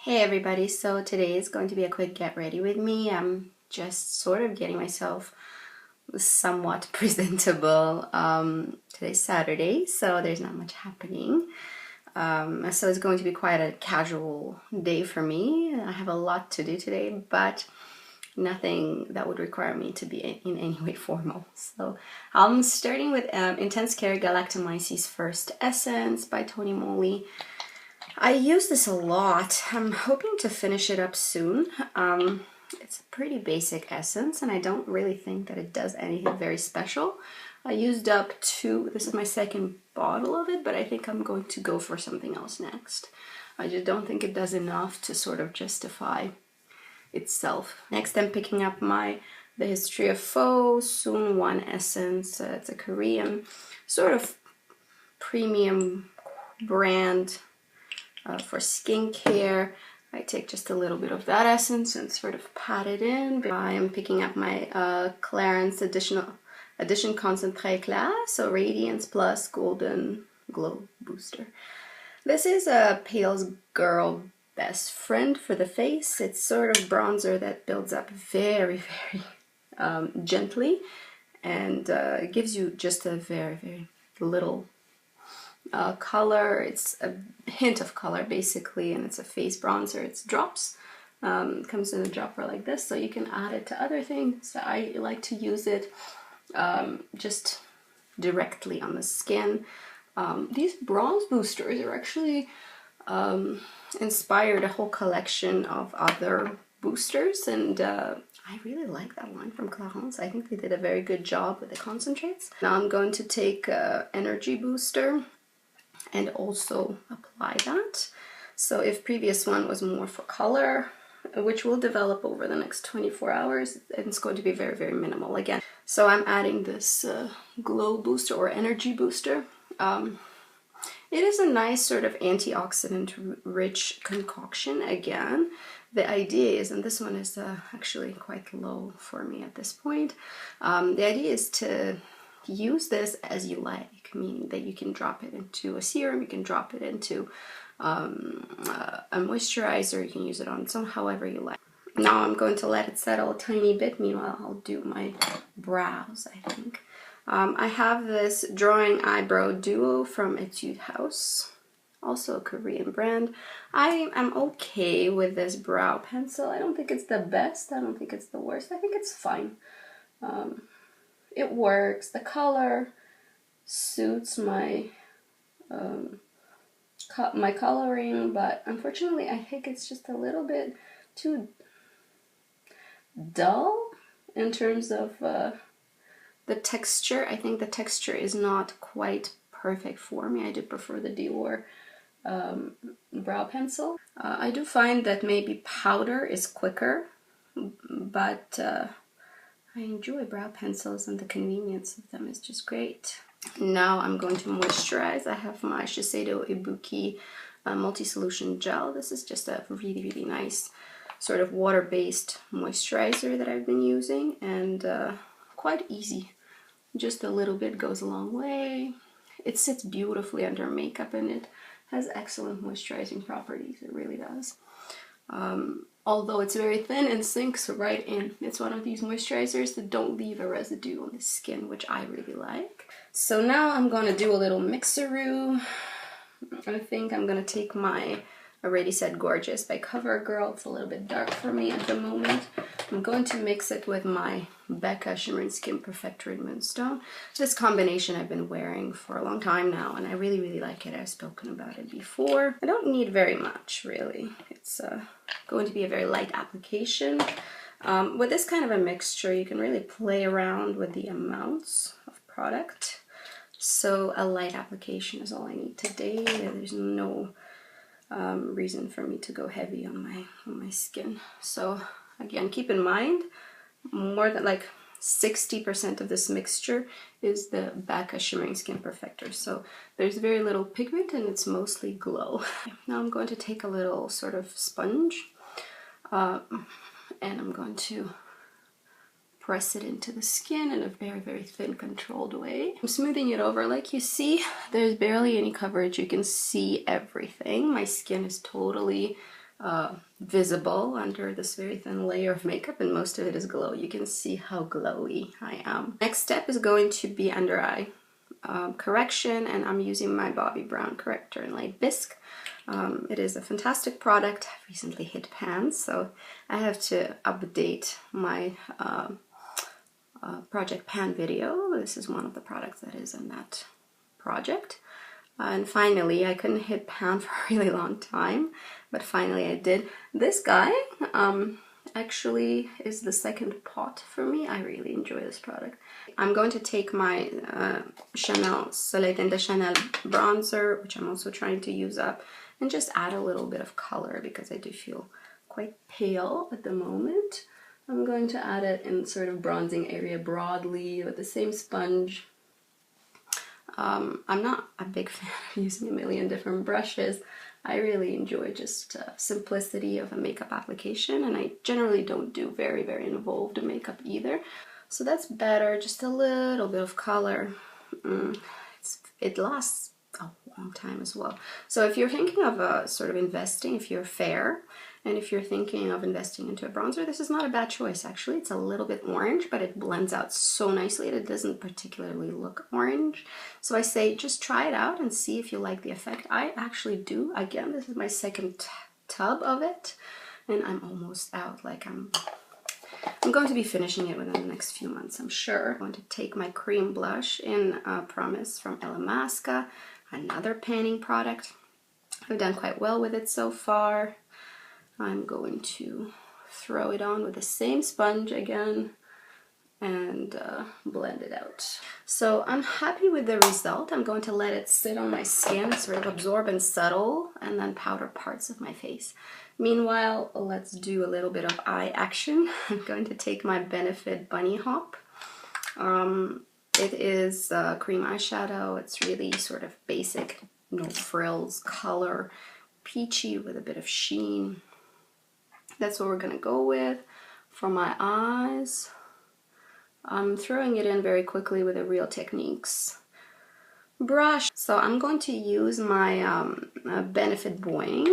Hey everybody, so today is going to be a quick get ready with me. I'm just sort of getting myself somewhat presentable. Today's Saturday, so there's not much happening. So it's going to be quite a casual day for me. I have a lot to do today, but nothing that would require me to be in any way formal. So I'm starting with Intense Care Galactomyces First Essence by Tony Moly. I use this a lot. I'm hoping to finish it up soon. It's a pretty basic essence, and I don't really think that it does anything very special. I used up this is my second bottle of it, but I think I'm going to go for something else next. I just don't think it does enough to sort of justify itself. Next, I'm picking up The History of Faux Soon One Essence. It's a Korean sort of premium brand for skincare. I take just a little bit of that essence and sort of pat it in. I am picking up my Clarins Edition Concentré Clair, so Radiance Plus Golden Glow Booster. This is a Pale Girl Best Friend for the face. It's sort of bronzer that builds up very, very gently, and it gives you just a very, very little color. It's a hint of color basically, and it's a face bronzer. It's drops. It comes in a dropper like this, so you can add it to other things. I like to use it just directly on the skin. These bronze boosters are actually inspired a whole collection of other boosters, and I really like that line from Clarins. I think they did a very good job with the concentrates. Now I'm going to take Energy Booster and also apply that. So if previous one was more for color, which will develop over the next 24 hours, and it's going to be very, very minimal again. So I'm adding this Glow Booster or Energy Booster. It is a nice sort of antioxidant rich concoction. Again, the idea is, and this one is actually quite low for me at this point, the idea is to use this as you like, meaning that you can drop it into a serum, you can drop it into a moisturizer, you can use it on its own, however you like. Now I'm going to let it settle a tiny bit. Meanwhile, I'll do my brows, I think. I have this Drawing Eyebrow Duo from Etude House, also a Korean brand. I am okay with this brow pencil. I don't think it's the best, I don't think it's the worst, I think it's fine. It works. The color suits my my coloring, but unfortunately I think it's just a little bit too dull in terms of the texture. I think the texture is not quite perfect for me. I do prefer the Dior brow pencil. I do find that maybe powder is quicker, but I enjoy brow pencils, and the convenience of them is just great. Now I'm going to moisturize. I have my Shiseido Ibuki Multi-Solution Gel. This is just a really, really nice sort of water-based moisturizer that I've been using, and quite easy. Just a little bit goes a long way. It sits beautifully under makeup, and it has excellent moisturizing properties. It really does. Although it's very thin and sinks right in. It's one of these moisturizers that don't leave a residue on the skin, which I really like. So now I'm going to do a little mixeroo. I think I'm going to take my Already Said Gorgeous by CoverGirl. It's a little bit dark for me at the moment. I'm going to mix it with my Becca Shimmer Skin Perfector in Moonstone. This combination I've been wearing for a long time now, and I really, really like it. I've spoken about it before. I don't need very much, really. It's going to be a very light application. With this kind of a mixture, you can really play around with the amounts of product. So a light application is all I need today. There's no reason for me to go heavy on my skin. So again, keep in mind, more than like 60% of this mixture is the Becca Shimmering Skin Perfector. So there's very little pigment, and it's mostly glow. Now I'm going to take a little sort of sponge, and I'm going to press it into the skin in a very, very thin, controlled way. I'm smoothing it over. Like you see, there's barely any coverage. You can see everything. My skin is totally visible under this very thin layer of makeup, and most of it is glow. You can see how glowy I am. Next step is going to be under eye correction, and I'm using my Bobbi Brown corrector in Light Bisque. It is a fantastic product. I've recently hit pan, so I have to update my Project Pan video. This is one of the products that is in that project. And finally, I couldn't hit pan for a really long time, but finally I did. This guy actually is the second pot for me. I really enjoy this product. I'm going to take my Chanel Soleil de Chanel bronzer, which I'm also trying to use up, and just add a little bit of color because I do feel quite pale at the moment. I'm going to add it in sort of bronzing area broadly with the same sponge. I'm not a big fan of using a million different brushes. I really enjoy just simplicity of a makeup application, and I generally don't do very, very involved makeup either. So that's better, just a little bit of color. It lasts a long time as well. So if you're thinking of sort of investing, if you're fair, and if you're thinking of investing into a bronzer, this is not a bad choice actually. It's a little bit orange, but it blends out so nicely that it doesn't particularly look orange. So I say just try it out and see if you like the effect. I actually do. Again, this is my second tub of it, and I'm almost out. Like I'm going to be finishing it within the next few months, I'm sure. I'm going to take my cream blush in Promise from Illamasqua, another panning product. I've done quite well with it so far. I'm going to throw it on with the same sponge again and blend it out. So I'm happy with the result. I'm going to let it sit on my skin, sort of absorb and settle, and then powder parts of my face. Meanwhile, let's do a little bit of eye action. I'm going to take my Benefit Bunny Hop. It is cream eyeshadow. It's really sort of basic, no frills color, peachy with a bit of sheen. That's what we're gonna go with for my eyes. I'm throwing it in very quickly with a Real Techniques brush. So I'm going to use my Benefit Boing.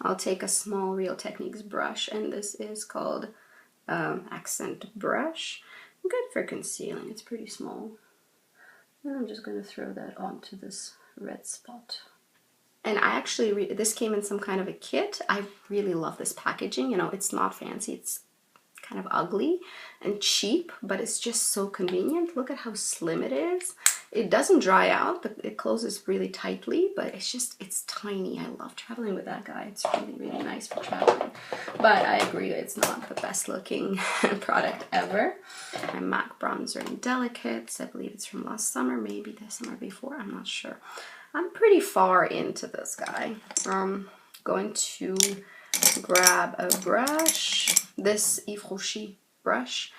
I'll take a small Real Techniques brush, and this is called Accent Brush. Good for concealing, it's pretty small. And I'm just gonna throw that onto this red spot. And I actually, this came in some kind of a kit. I really love this packaging. You know, it's not fancy. It's kind of ugly and cheap, but it's just so convenient. Look at how slim it is. It doesn't dry out, but it closes really tightly, but it's tiny. I love traveling with that guy. It's really, really nice for traveling. But I agree, it's not the best looking product ever. My MAC bronzer in Delicates. I believe it's from last summer, maybe the summer before. I'm not sure. I'm pretty far into this guy. I'm going to grab a brush, this Yves Rocher brush,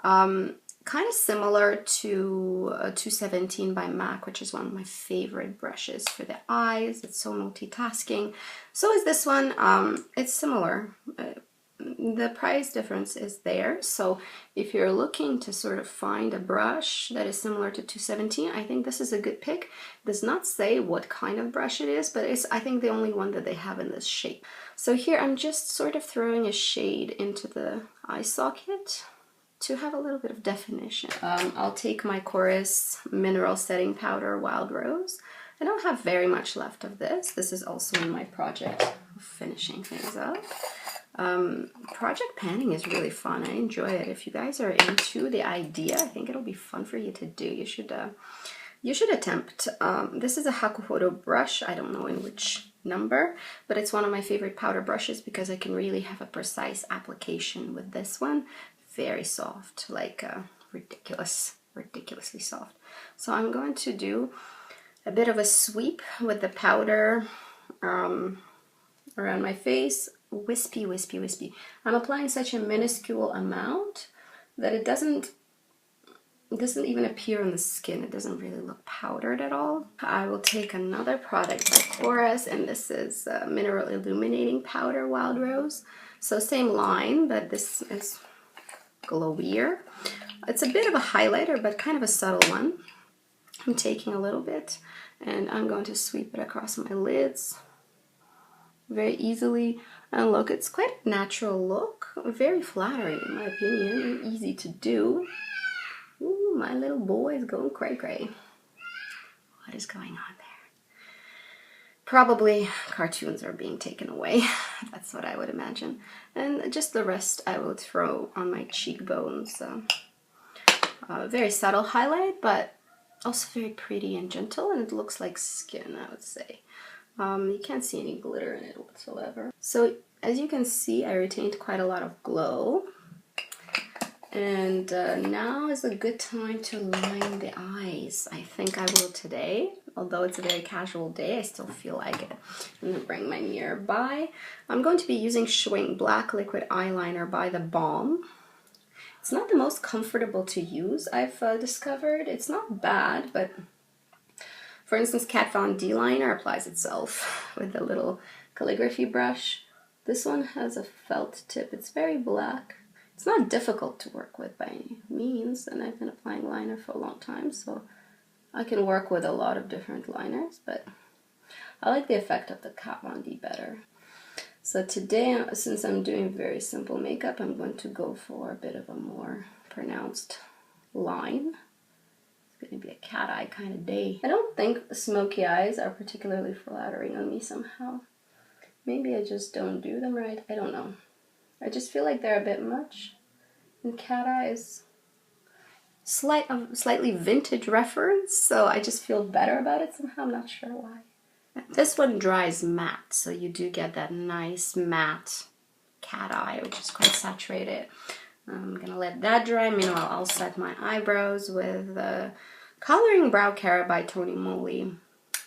kind of similar to 217 by MAC, which is one of my favorite brushes for the eyes. It's so multitasking. So is this one. It's similar. The price difference is there, so if you're looking to sort of find a brush that is similar to 217, I think this is a good pick. It does not say what kind of brush it is, but it's, I think, the only one that they have in this shape. So here I'm just sort of throwing a shade into the eye socket to have a little bit of definition. I'll take my Chorus Mineral Setting Powder Wild Rose. I don't have very much left of this. This is also in my project of finishing things up. Project panning is really fun. I enjoy it. If you guys are into the idea, I think it'll be fun for you to do. You should attempt. This is a Hakuhodo brush. I don't know in which number, but it's one of my favorite powder brushes because I can really have a precise application with this one. Very soft, like ridiculously soft. So I'm going to do a bit of a sweep with the powder around my face. Wispy, wispy, wispy. I'm applying such a minuscule amount that it doesn't even appear on the skin. It doesn't really look powdered at all. I will take another product by Chorus, and this is Mineral Illuminating Powder Wild Rose. So same line, but this is glowier. It's a bit of a highlighter, but kind of a subtle one. I'm taking a little bit, and I'm going to sweep it across my lids. very easily. And look, it's quite a natural look, very flattering in my opinion, and easy to do. Ooh, my little boy is going cray-cray. What is going on there? Probably cartoons are being taken away. That's what I would imagine. And just the rest I will throw on my cheekbones. Very subtle highlight, but also very pretty and gentle, and it looks like skin, I would say. You can't see any glitter in it whatsoever. So as you can see, I retained quite a lot of glow. And now is a good time to line the eyes. I think I will today. Although it's a very casual day, I still feel like it. I'm going to bring my mirror by. I'm going to be using Schwing Black Liquid Eyeliner by The Balm. It's not the most comfortable to use, I've discovered. It's not bad, but for instance, Kat Von D liner applies itself with a little calligraphy brush. This one has a felt tip. It's very black. It's not difficult to work with by any means, and I've been applying liner for a long time, so I can work with a lot of different liners, but I like the effect of the Kat Von D better. So today, since I'm doing very simple makeup, I'm going to go for a bit of a more pronounced line. It's going to be a cat eye kind of day. I don't think smoky eyes are particularly flattering on me somehow. Maybe I just don't do them right. I don't know. I just feel like they're a bit much. And cat eyes, slightly vintage reference, so I just feel better about it somehow. I'm not sure why. This one dries matte, so you do get that nice matte cat eye, which is quite saturated. I'm gonna let that dry. Meanwhile, I'll set my eyebrows with Coloring Brow Care by Tony Moly.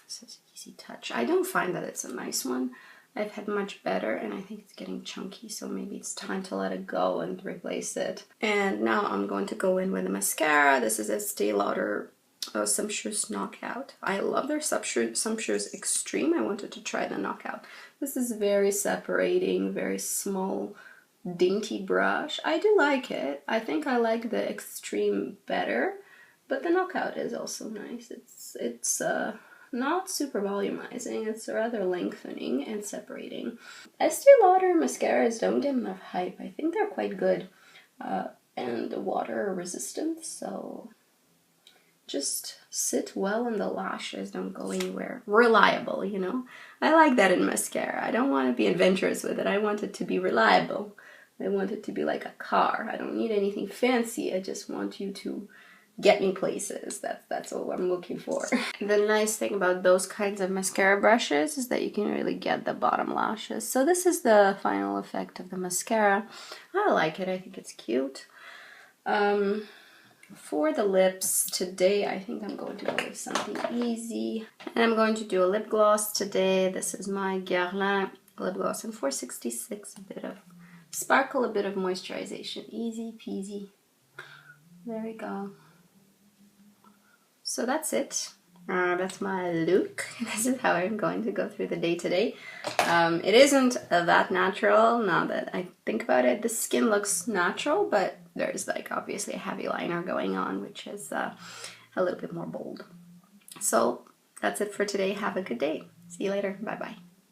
This is easy touch. I don't find that it's a nice one. I've had much better, and I think it's getting chunky, so maybe it's time to let it go and replace it. And now I'm going to go in with a mascara. This is Estee Lauder Sumptuous Knockout. I love their Sumptuous Extreme. I wanted to try the Knockout. This is very separating, very small, dainty brush. I do like it. I think I like the Extreme better, but the Knockout is also nice. It's not super volumizing, it's rather lengthening and separating. Estee Lauder mascaras don't get enough hype. I think they're quite good and water resistant, so just sit well in the lashes, don't go anywhere. Reliable, you know? I like that in mascara. I don't want to be adventurous with it. I want it to be reliable. I want it to be like a car. I don't need anything fancy. I just want you to get me places. That's all I'm looking for. The nice thing about those kinds of mascara brushes is that you can really get the bottom lashes. So this is the final effect of the mascara. I like it. I think it's cute. For the lips today, I think I'm going to go with something easy. And I'm going to do a lip gloss today. This is my Guerlain lip gloss in 466. A bit of sparkle, a bit of moisturization. Easy peasy. There we go. So that's it. That's my look. This is how I'm going to go through the day today. It isn't that natural now that I think about it. The skin looks natural, but there's like obviously a heavy liner going on, which is a little bit more bold. So that's it for today. Have a good day. See you later. Bye-bye.